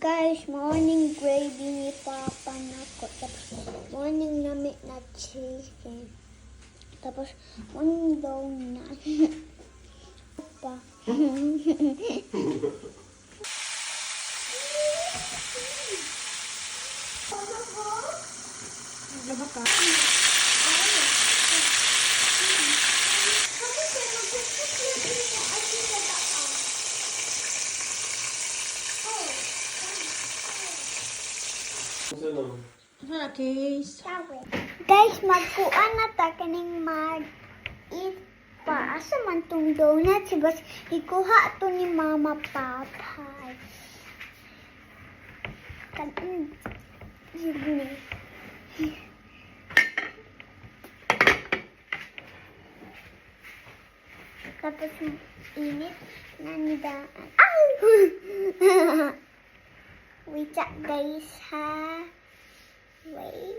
Guys, morning gravy ni Papa na ko. Tapos, morning namin na chicken. Tapos, morning donut. Pa. Guys, magkuan na ta kaning mag-eat pa. Asa man tong donut? Bas ikuha to ni Mama Papay. Kanin. Sige. Tapos init na nidaan. Ay! Wait up, guys, ha? Wait.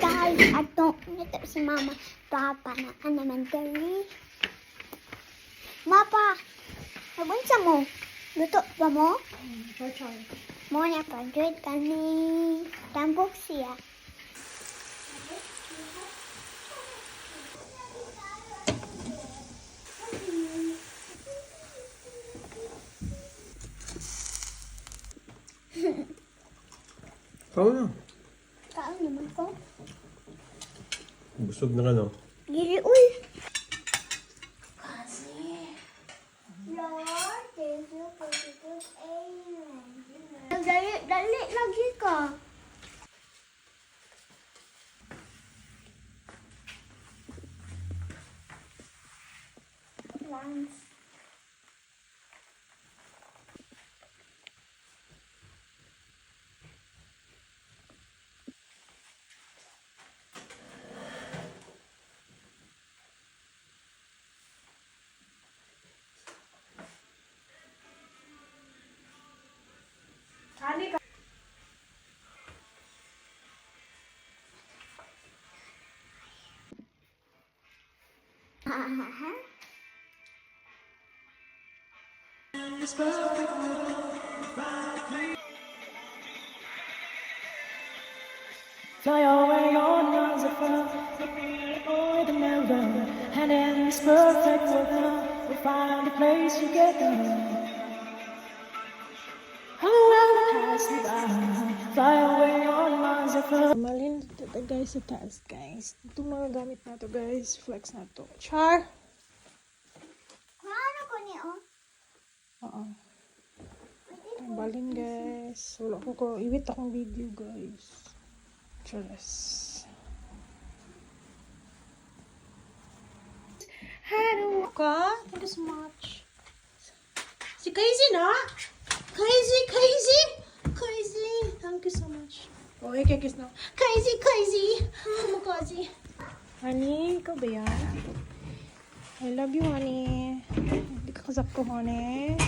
Guys, ato nito si Mama Papa na naman dali. Mapa, nabunsa mo? Luto ba mo? Mo na pag-good kani. Tambok siya. Tao na. Kaon naman ko. Busog na ka, no? Gili, uy. Lord, thank you for the good amen. Dali lagi ka. Lance. Fly away on miles of far, over the meltdown, and in this perfect weather, we find a place together. However pass me by, fly away on miles of far. Malin dito guys sa taas guys. Ito mga gamit na to guys, flex na to. Char! Ano ko niya, oh? Oo. Balin guys. Wala ko iwit akong video guys. Charas. Hello ka? Thank you so much. Si Casey na? Casey! Thank you so much. Oh, kiss na. Casey! Ano Casey? Honey, ikaw ba yan? I love you, honey. Hindi ka kasap ko, honey.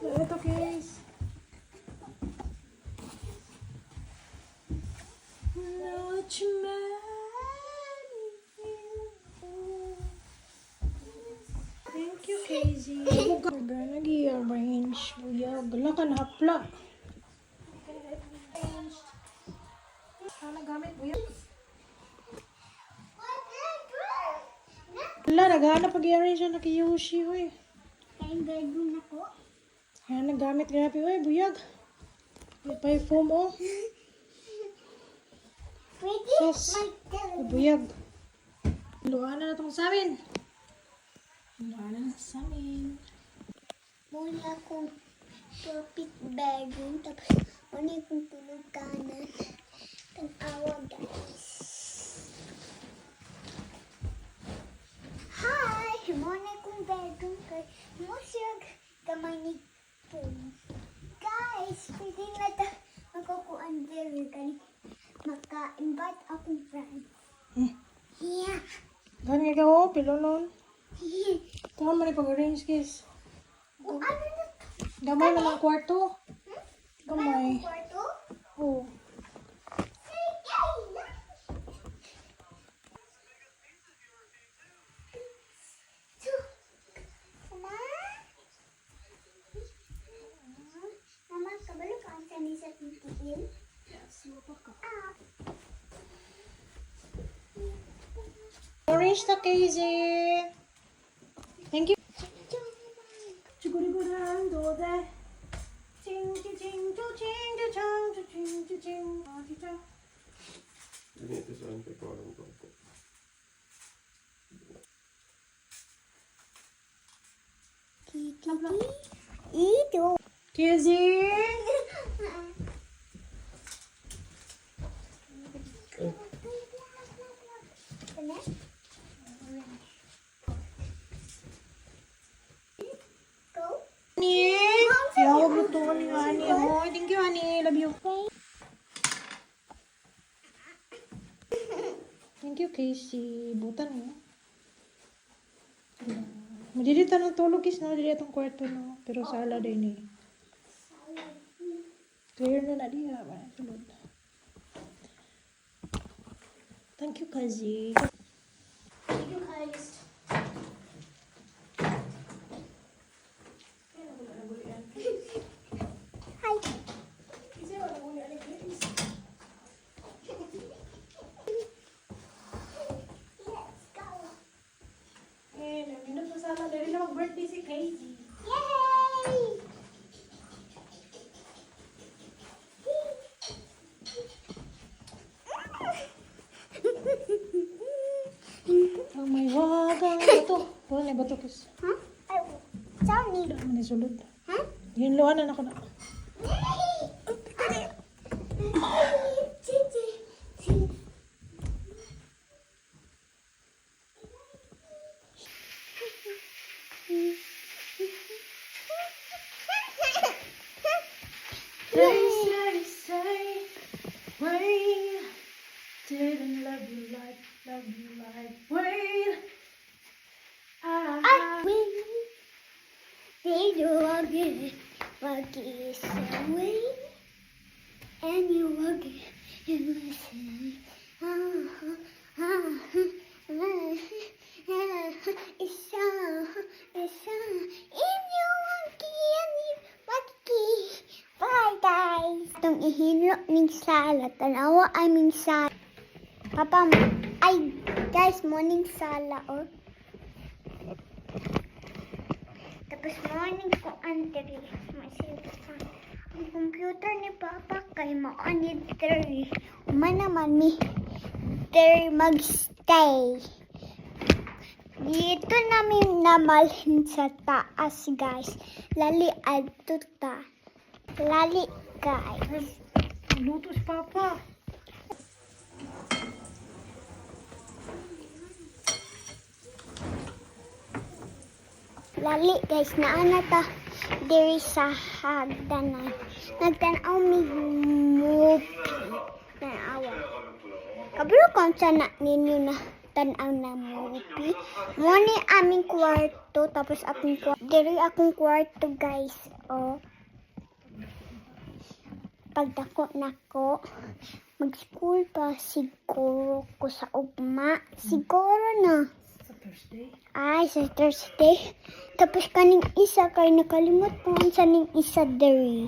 Ito, guys. Thank you, Casey. Nag-i-arrange. Gala ka na hapla. Sana gamit mo yan. Wala, naghahanap pag-i-arrange na kay-Yoshi, hoy. Kain bedroom na ko. Ayan, nagamit grabe, hoy, buyag. May pa yung foam, oh. Pwede? Sus, buyag. Luha na itong sa amin. Muna akong perfect bedroom. Tapos, muna akong tulog kanan. Tanawa, guys. Hi! Muna akong bedroom kay musyag gamay ni King. Guys, pwede na ta magkukuan diri kani maka-invite akong friend. Yeah. Gan nga ko, pilolon. Tama man pag-arrange, guys. O ano na? Gamay naman kwarto. Gamay. Gamay. Kwarto? Oo. Sige. Mama? Mama, kabalo ka ang sanay sa titiin? Ah. Orange na, Casey. Thank you. Siguro-gurang dode. Ching, ching, ching, ching, ching, ching, ching, ching, ching. Ah, tita. Dito sa ang pagkawalan ko. Ito. Casey. Go. Ani. Yaw, luto ni Ani. Oh, thank you, Ani. Love you. Thank you, Casey. Butan mo. Madili tanong tulog is no, dili atong kwarto no. Pero sala din eh. Clear na diha ba sulod. Thank you, Kazi. Thank you, guys. Hi. Let's go. Eh, naminot na sana dali na mag-birthday si Kazi. Yay! Oh my wagang bato. Wala na bato kis. Huh? Oh, sorry. Dami ni sulod. Huh? Yun luanan ako na. Say, wait. Didn't love you like, wait. I will. They do again. What is away? And you again. You listen. It's in you again. Bye guys. Itong ihilo ning sala. Tanawa ay ming sala. Papa, ay guys, morning sala oh. Tapos morning ko anteri. Ang computer ni Papa kay maanid teri. Uma naman mi teri magstay. Dito namin namalhin sa taas guys. Lali adto ta. Lali guys. Luto si Papa. Lali guys, naana ta diri sa hagdanan. Nagtanaw mi movie. Tanawa. Kabalo kung sana ninyo na tanaw na movie. Muna aming kwarto, tapos akong kwarto. Diri akong kwarto guys. Oh. Pagdako nako, mag-school pa siguro ko sa ugma. Siguro na. Sa Thursday. Ay, sa Thursday. Tapos kaning isa kay nakalimot ko ang saning isa diri.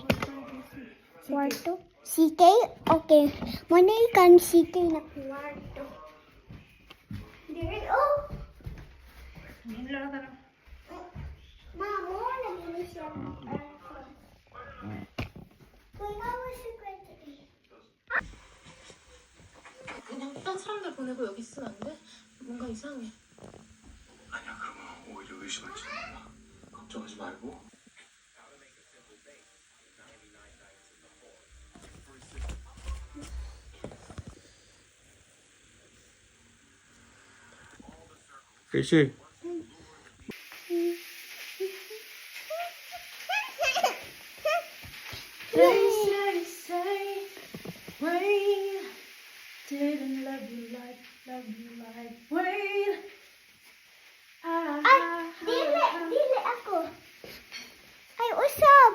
Kwarto? CK? Okay. Muna ikan CK na kwarto. Diri, oh! Hinla na tanong. Mamo, naging siya. Kung ako sa kwarto eh. 그냥 딴 사람들 보내고 여기 있으면 안 돼? 뭔가 이상해. 아니야, 그러면 오히려 의심할지 몰라. 걱정하지 말고. Casey. Say, wait. Didn't love you like wait. Ay, dili ako. Ay, usab.